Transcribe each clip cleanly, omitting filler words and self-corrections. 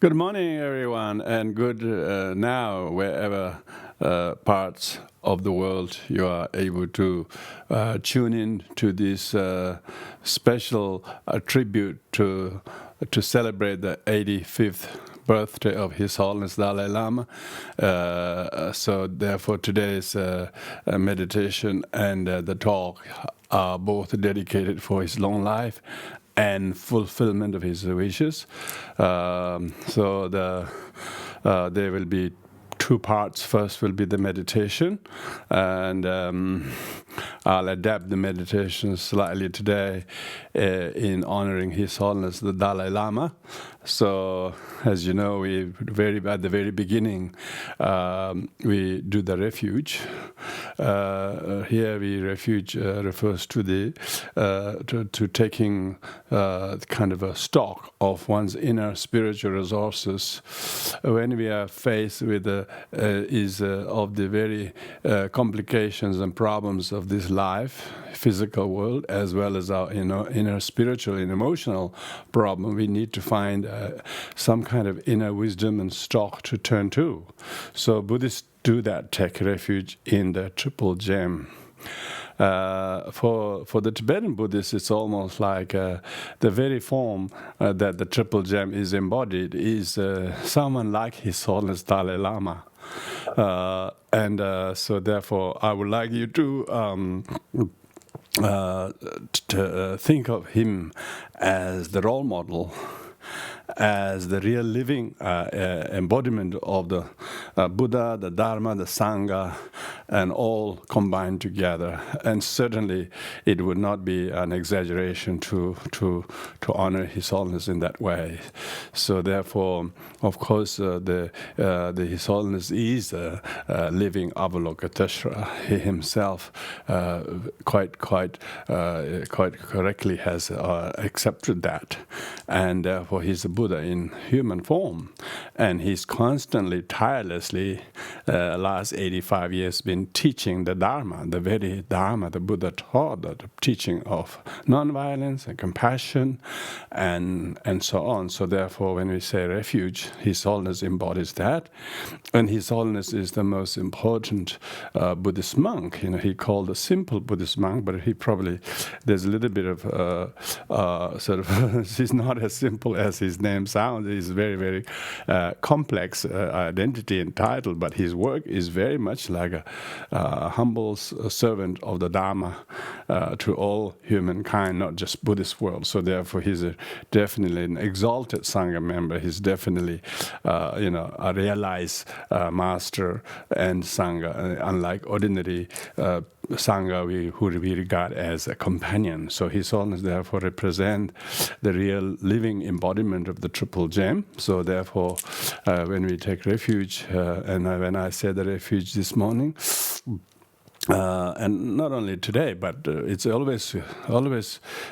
Good morning, everyone, and good now, wherever parts of the world you are able to tune in to this special tribute to celebrate the 85th birthday of His Holiness Dalai Lama. So therefore, today's meditation and the talk are both dedicated for his long life and fulfillment of his wishes. There will be two parts. First will be the meditation, and I'll adapt the meditation slightly today in honoring His Holiness the Dalai Lama. So, as you know, at the very beginning, we do the refuge. Here, refuge refers to to taking kind of a stock of one's inner spiritual resources when we are faced with of the very complications and problems of this life, physical world, as well as our inner spiritual and emotional problem. We need to find some kind of inner wisdom and stock to turn to. So Buddhists do that, take refuge in the Triple Gem. For the Tibetan Buddhists, it's almost like the very form that the Triple Gem is embodied is someone like His Holiness Dalai Lama. So therefore, I would like you to think of him as the role model, as the real living embodiment of the Buddha, the Dharma, the Sangha, and all combined together. And certainly it would not be an exaggeration to honor His Holiness in that way. So therefore, of course, the His Holiness is a living Avalokiteshvara. He himself quite correctly has accepted that, and therefore he's a Buddha in human form, and he's constantly, tirelessly, last 85 years been teaching the Dharma, the very Dharma the Buddha taught, the teaching of nonviolence and compassion, and so on. So therefore, when we say refuge, His Holiness embodies that, and His Holiness is the most important Buddhist monk. He called a simple Buddhist monk, but there's a little bit of sort of he's not as simple as his name sounds. He's very, very complex identity and title, but his work is very much like a humble servant of the Dharma to all humankind, not just Buddhist world. So therefore, he's definitely an exalted Sangha member. He's definitely, a realized master and Sangha, unlike ordinary Sangha who we regard as a companion. So His Holiness therefore represent the real living embodiment of the Triple Gem. So therefore, when we take refuge, and when I said the refuge this morning, and not only today, but it's always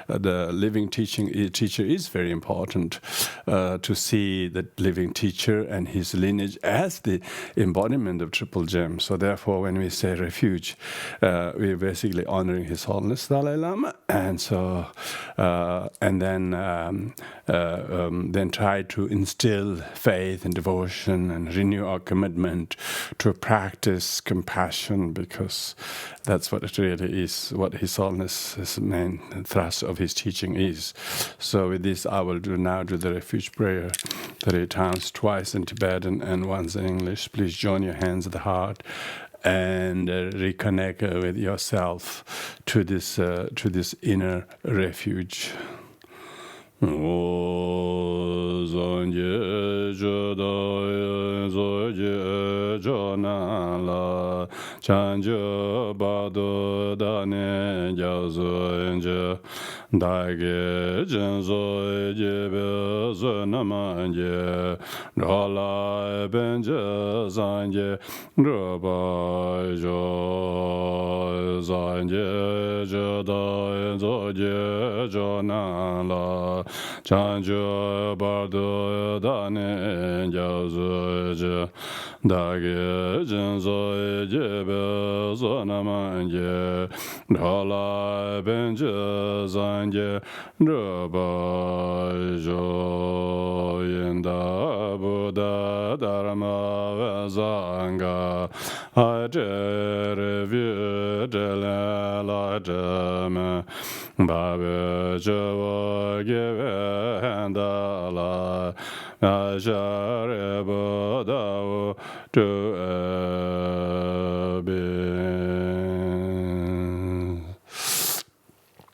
the living teacher is very important to see the living teacher and his lineage as the embodiment of Triple Gem. So therefore, when we say refuge, we're basically honoring His Holiness Dalai Lama, and so then try to instill faith and devotion and renew our commitment to practice compassion, because that's what it really is, what His Holiness's main thrust of his teaching is. So with this, I will now do the refuge prayer 3 times, twice in Tibetan and once in English. Please join your hands at the heart and reconnect with yourself to this inner refuge. O Zanje Jodai Zoje Jonala Chanje Bado Dane Jazoje Dage Jenzo Jebe Zonamanje Rola Benje Zanje Roba Jo Zanje Jodai Zoje Jonala Chanjo Bardo Dane Jazoje dāgī jīnzō jībē sōnamāngyē dhālā bēnchē sāngyē rūpa yō yindā buddha dharma vāsāngā ājē rīvyū jīlē lājē bābē chīvā gīvē hēndālā ājē buddha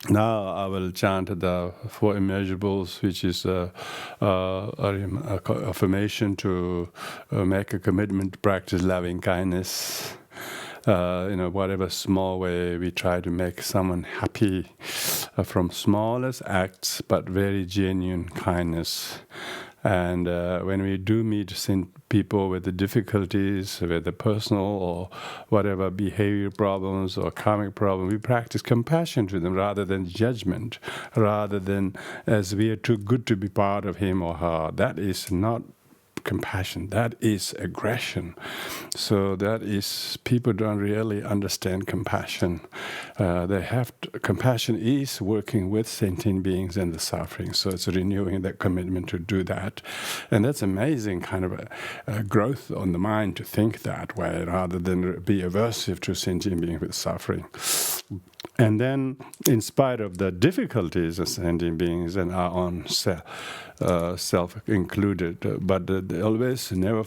Now I will chant the four immeasurables, which is a affirmation to make a commitment to practice loving kindness. Whatever small way we try to make someone happy from smallest acts, but very genuine kindness. And when we do meet people with the difficulties, with the personal or whatever behavior problems or karmic problem, we practice compassion to them rather than judgment, rather than as we are too good to be part of him or her. That is not compassion, that is aggression. So that is, people don't really understand compassion. Compassion is working with sentient beings and the suffering, so it's renewing that commitment to do that. And that's amazing kind of a growth on the mind to think that way, rather than be aversive to sentient beings with suffering. And then, in spite of the difficulties of sentient beings and our own self included, but always never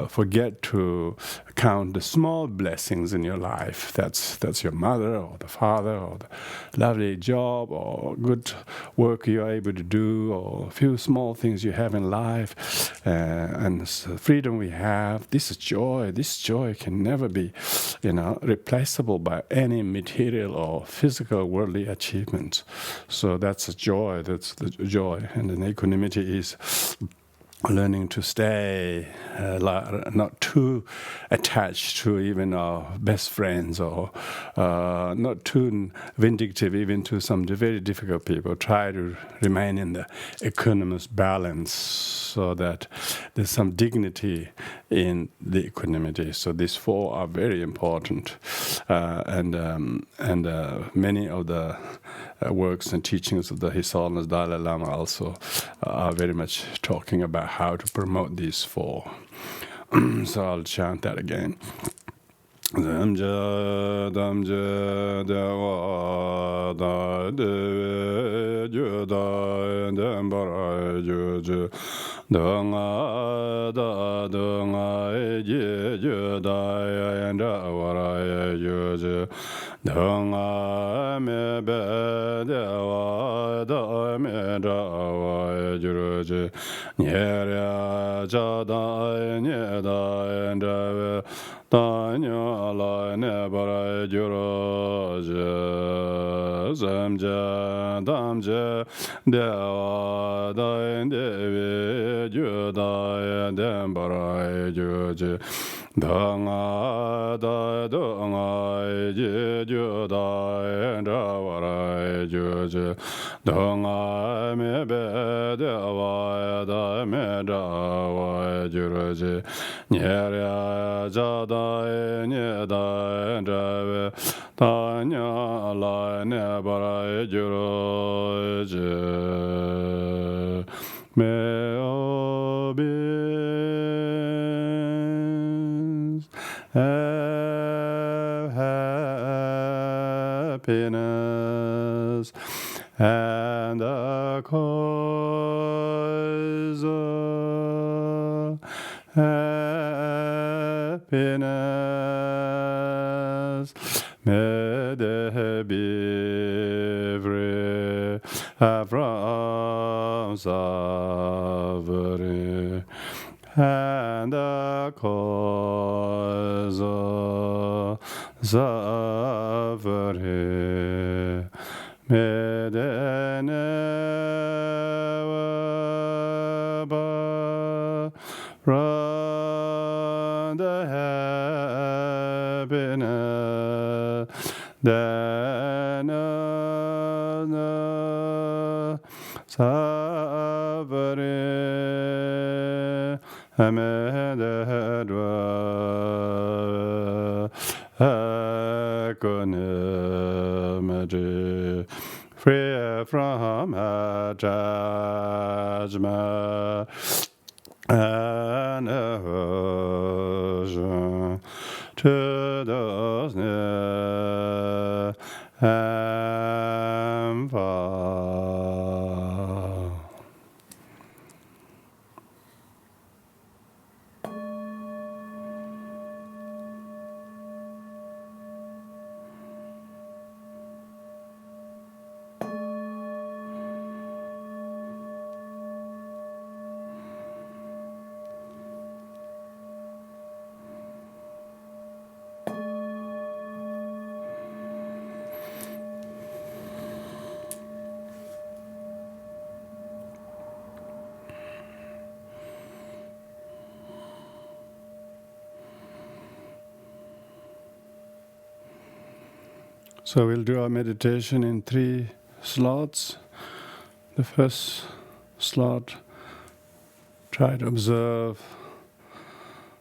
forget to count the small blessings in your life. That's your mother or the father or the lovely job or good work you're able to do, or a few small things you have in life, and the freedom we have. This is joy. This joy can never be, replaceable by any material or physical worldly achievements. So that's a joy. That's the joy. And then equanimity is learning to stay not too attached to even our best friends, or not too vindictive even to some very difficult people. Try to remain in the equanimous balance so that there's some dignity in the equanimity. So these four are very important, and many of the works and teachings of His Holiness Dalai Lama also are very much talking about how to promote these four. So I'll chant that again. Damja damja dewa da de ju da dembara ju ju danga ji ju da yanda wara ju ju danga me be dewa da me da wa ju ju nyera ja da nye da yanda Tanya la ne bara juro je zamja damja dewa da devi juda den bara juje danga danga je juda da bara juje danga me be dewa da me da wa juje nyera jada ne da da tanya la ne bara juro je me obis have happiness and the cause of happiness may they be free from suffering, and the cause of suffering may they never bar from the happiness that suffering. Amen. equanimity, free from attachment and aversion to those near and far. So we'll do our meditation in 3 slots. The first slot, try to observe,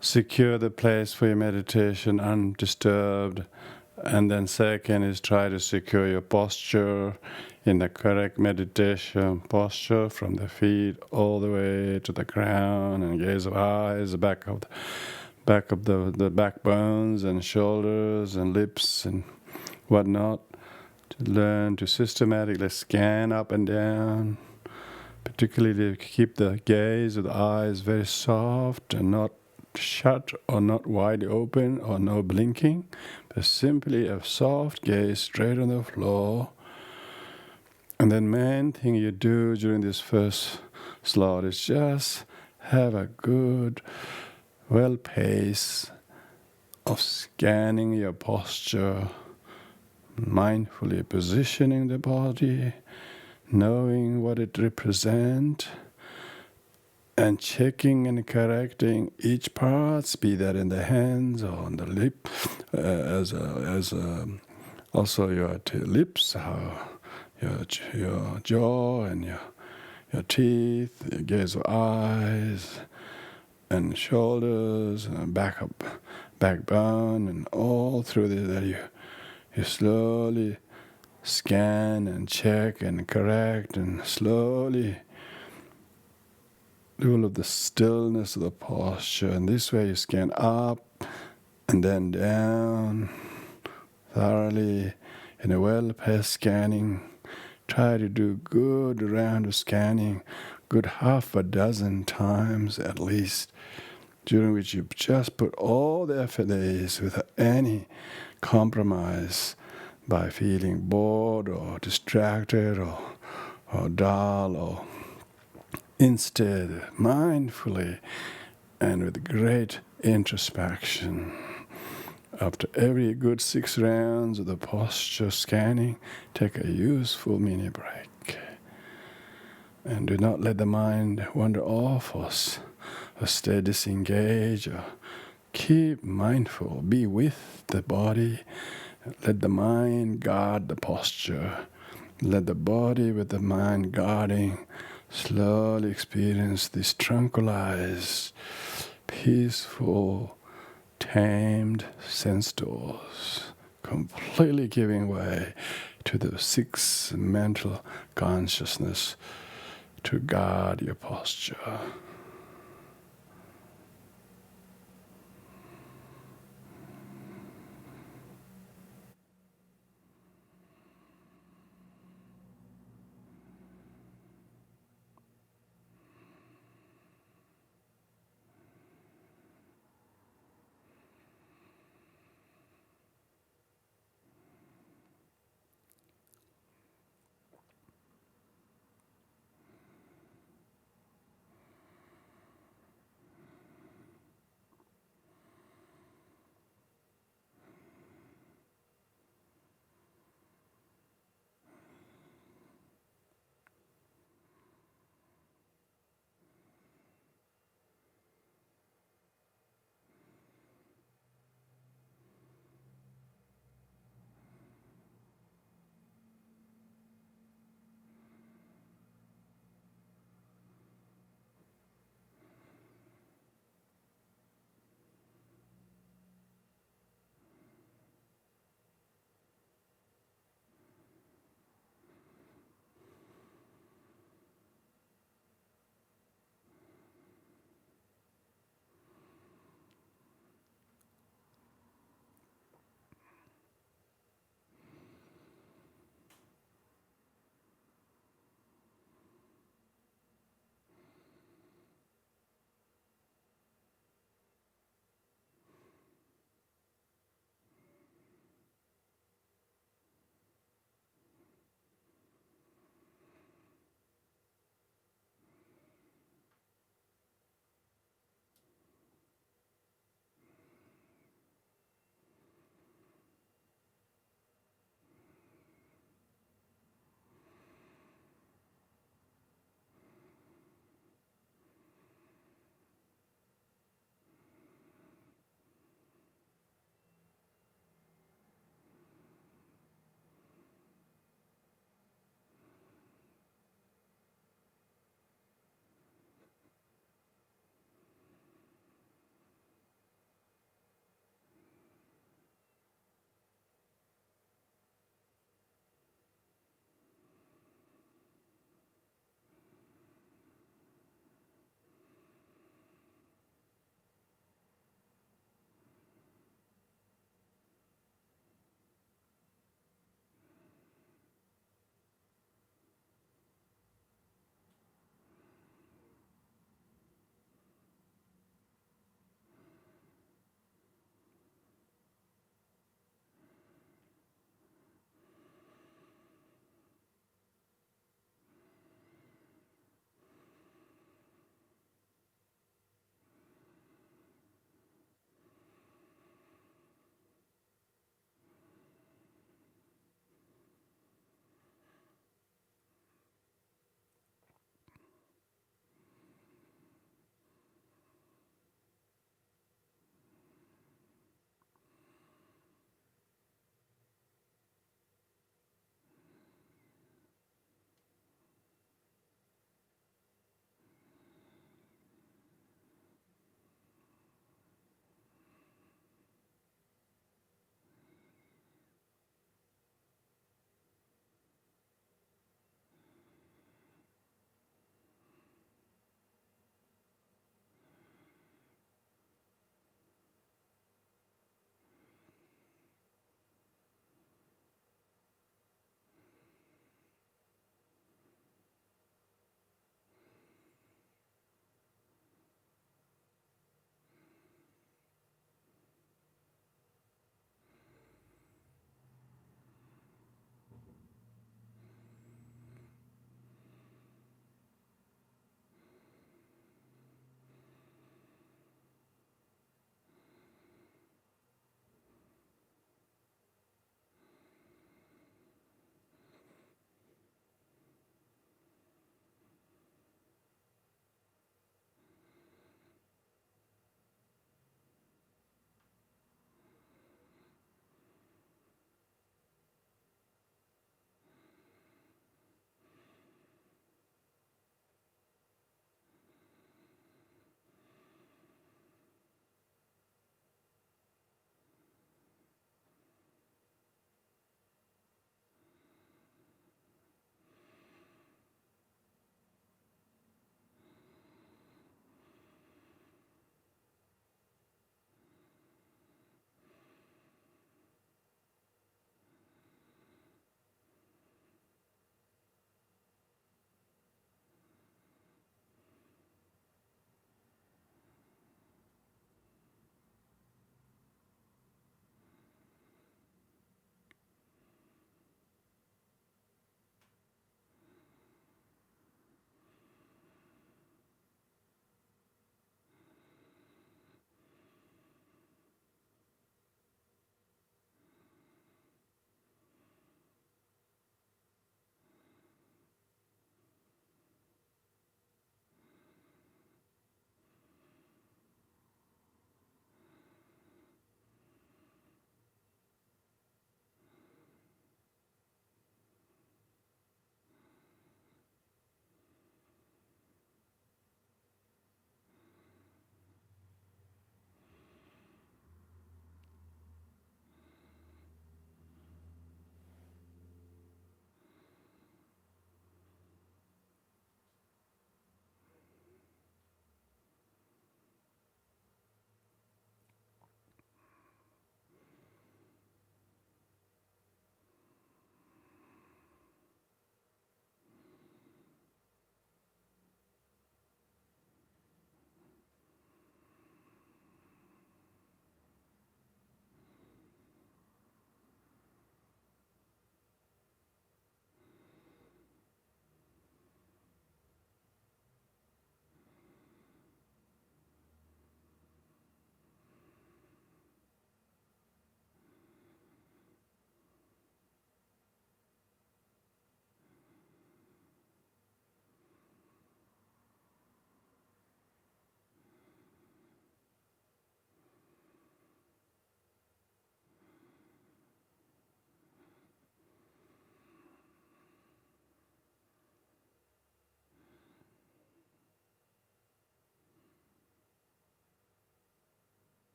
secure the place for your meditation undisturbed. And then second is try to secure your posture in the correct meditation posture from the feet all the way to the ground, and gaze of eyes, the back of the backbones and shoulders and lips and whatnot, to learn to systematically scan up and down, particularly to keep the gaze of the eyes very soft and not shut or not wide open or no blinking, but simply a soft gaze straight on the floor. And then main thing you do during this first slot is just have a good, well pace of scanning your posture, mindfully positioning the body, knowing what it represents, and checking and correcting each part, be that in the hands or on the lip, also your lips, your jaw and your teeth, your gaze of eyes and shoulders and backbone, and all through that you slowly scan and check and correct, and slowly do all of the stillness of the posture. And this way you scan up and then down thoroughly in a well-paced scanning. Try to do good round of scanning, good 6 times at least, during which you just put all the effort there is without any compromise by feeling bored or distracted or dull, or instead mindfully and with great introspection. After every good 6 rounds of the posture scanning, take a useful mini break. And do not let the mind wander off or stay disengaged. Or keep mindful, be with the body. Let the mind guard the posture. Let the body with the mind guarding slowly experience this tranquilized, peaceful, tamed sense doors, completely giving way to the 6 mental consciousness to guard your posture.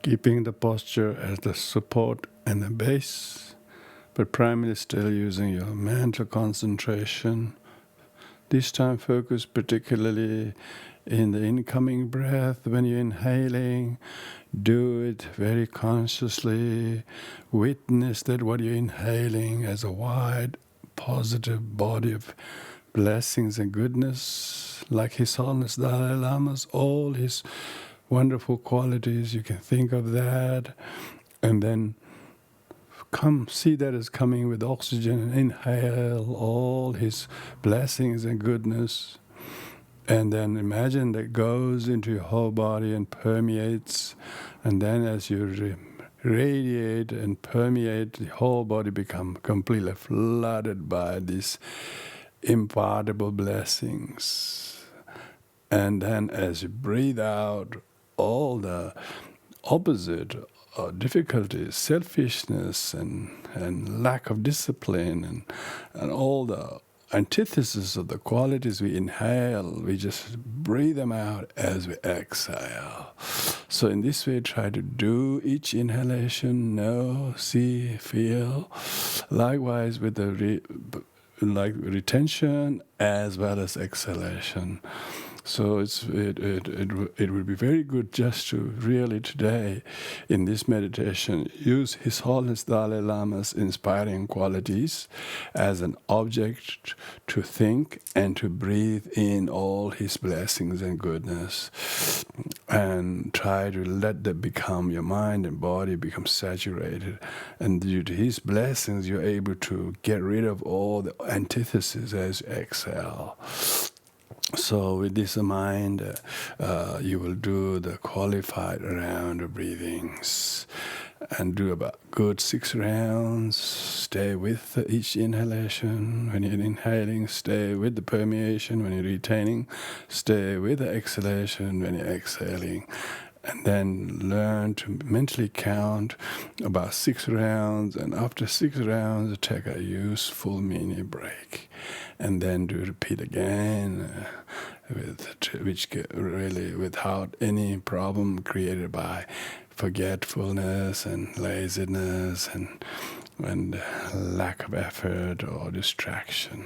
keeping the posture as the support and the base, but primarily still using your mental concentration. This time focus particularly in the incoming breath. When you're inhaling, do it very consciously. Witness that what you're inhaling as a wide, positive body of blessings and goodness, like His Holiness Dalai Lama's, all his wonderful qualities. You can think of that, and then see that as coming with oxygen, and inhale all his blessings and goodness. And then imagine that goes into your whole body and permeates. And then as you radiate and permeate, the whole body become completely flooded by these impartable blessings. And then as you breathe out, all the opposite difficulties, selfishness and lack of discipline and all the antithesis of the qualities we inhale, we just breathe them out as we exhale. So in this way, try to do each inhalation, know, see, feel. Likewise with the retention as well as exhalation. So it would be very good just to really today, in this meditation, use His Holiness Dalai Lama's inspiring qualities as an object to think and to breathe in all his blessings and goodness, and try to let that become your mind and body become saturated. And due to his blessings, you're able to get rid of all the antithesis as you exhale. So with this in mind, you will do the qualified round of breathings and do about good 6 rounds. Stay with each inhalation. When you're inhaling, stay with the permeation. When you're retaining, stay with the exhalation when you're exhaling. And then learn to mentally count about 6 rounds, and after 6 rounds, take a useful mini break. And then do repeat again, which really without any problem created by forgetfulness and laziness and lack of effort or distraction.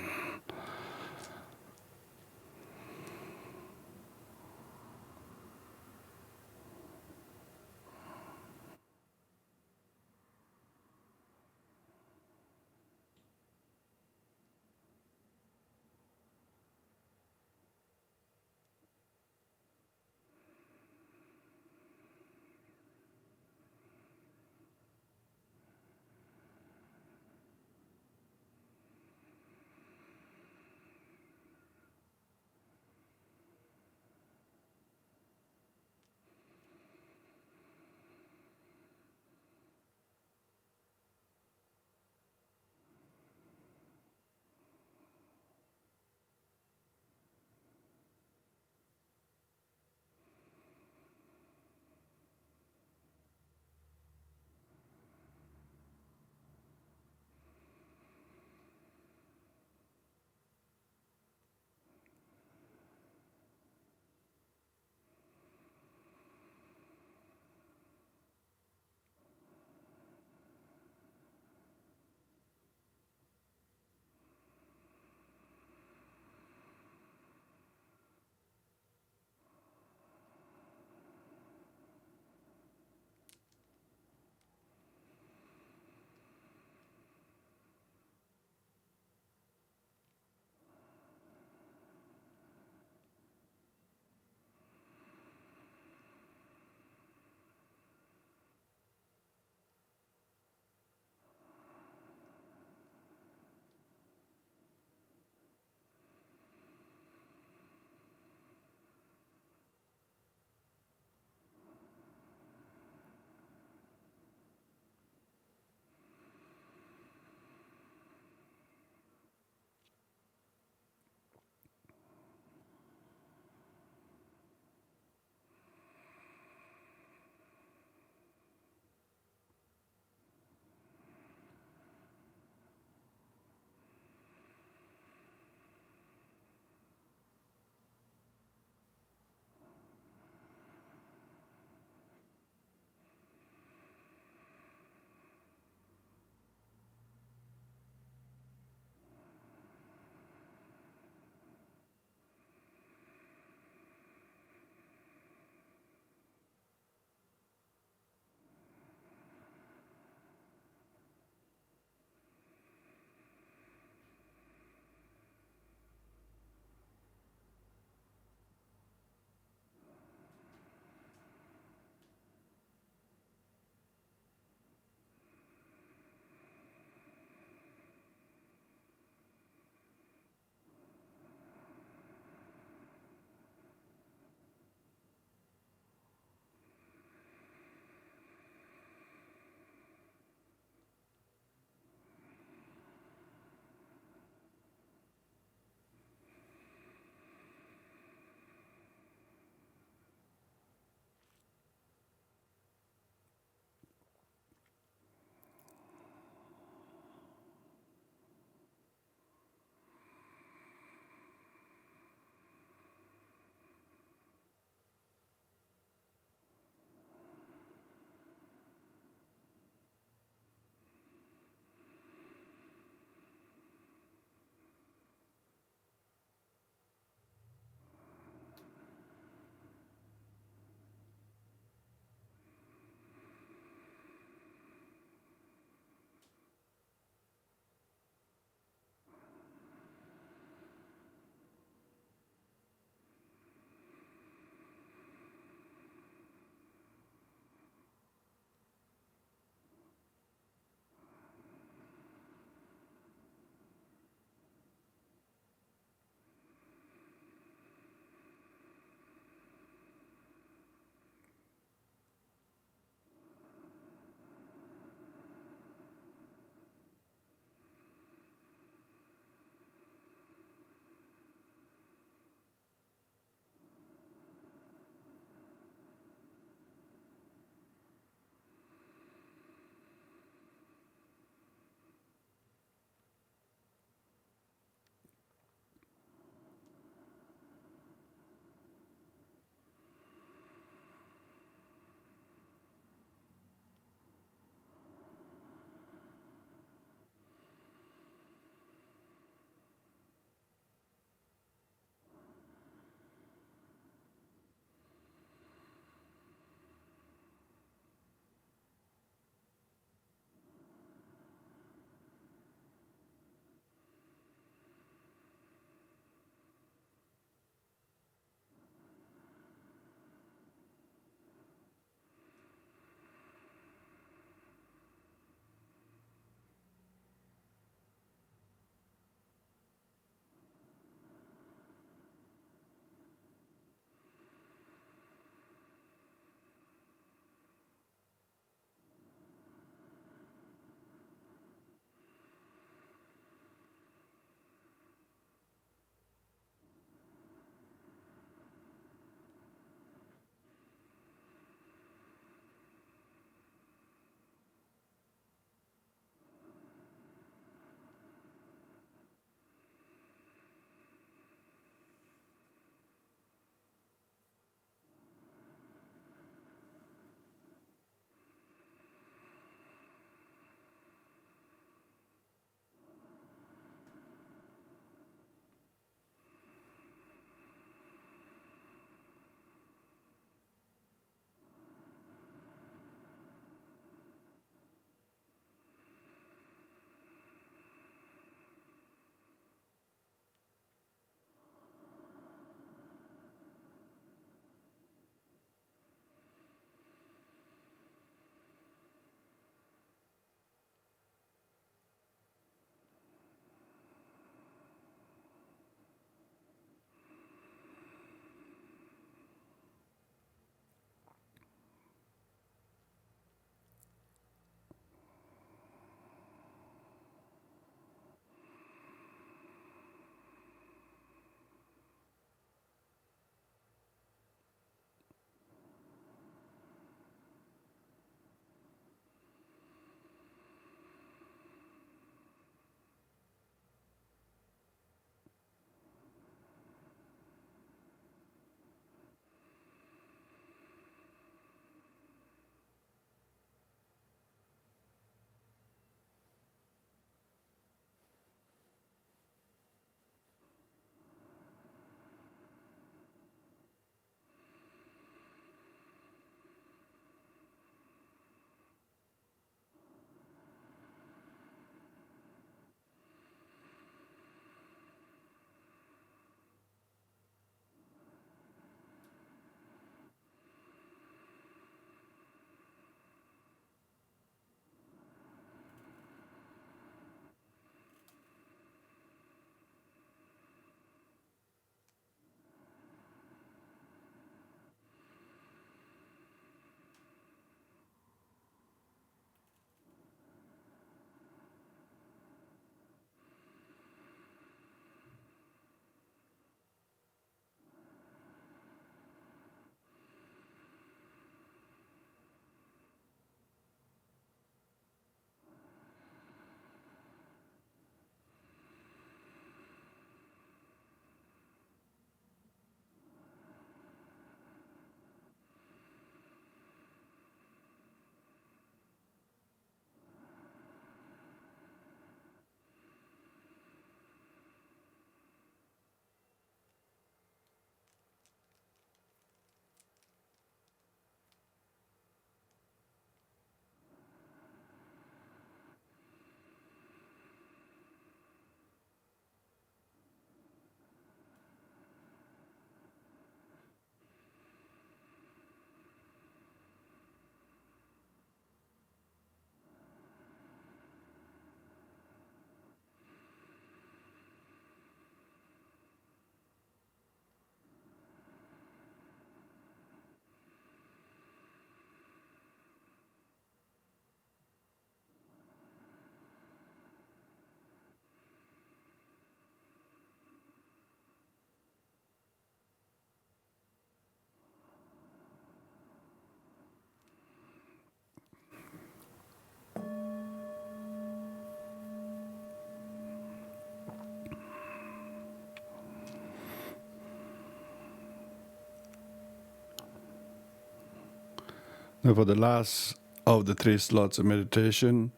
Now for the last of the 3 slots of meditation,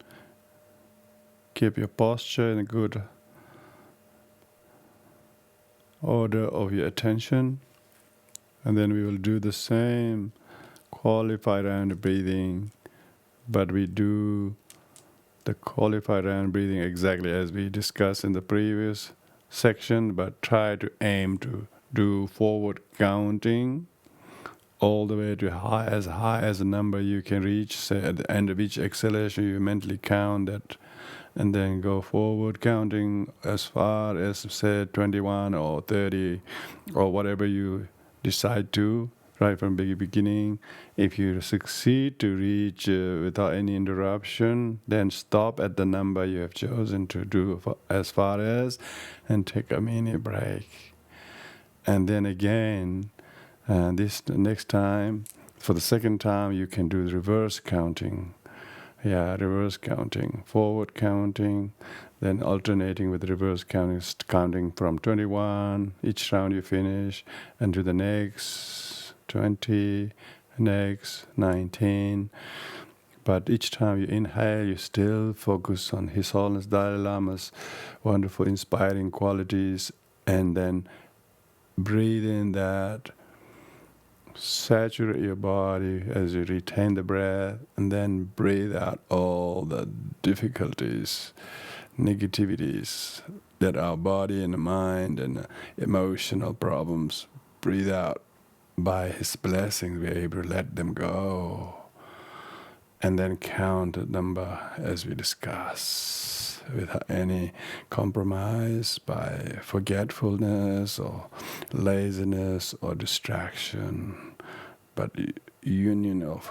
keep your posture in a good order of your attention, and then we will do the same qualified round breathing, but we do the qualified round breathing exactly as we discussed in the previous section, but try to aim to do forward counting all the way to high as a number you can reach. Say at the end of each exhalation you mentally count that, and then go forward counting as far as, say, 21 or 30 or whatever you decide to, right from the beginning. If you succeed to reach without any interruption, then stop at the number you have chosen to do as far as, and take a mini break. And then again, this next time, for the second time, you can do reverse counting. Reverse counting, forward counting, then alternating with reverse counting, counting from 21, each round you finish, and to the next 20, next 19. But each time you inhale, you still focus on His Holiness Dalai Lama's wonderful, inspiring qualities, and then breathe in that. Saturate your body as you retain the breath, and then breathe out all the difficulties, negativities that our body and mind and emotional problems. Breathe out. By His blessings, we're able to let them go. And then count the number as we discuss, without any compromise by forgetfulness or laziness or distraction, but union of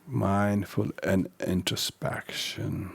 mindful and introspection.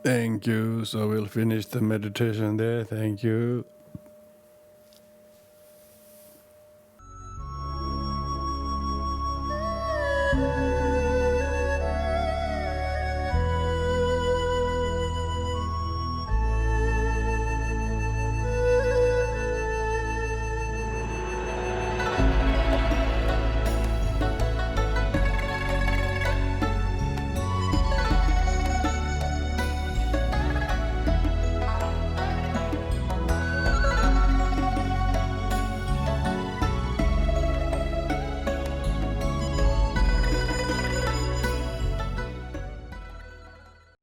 Thank you. So we'll finish the meditation there. Thank you.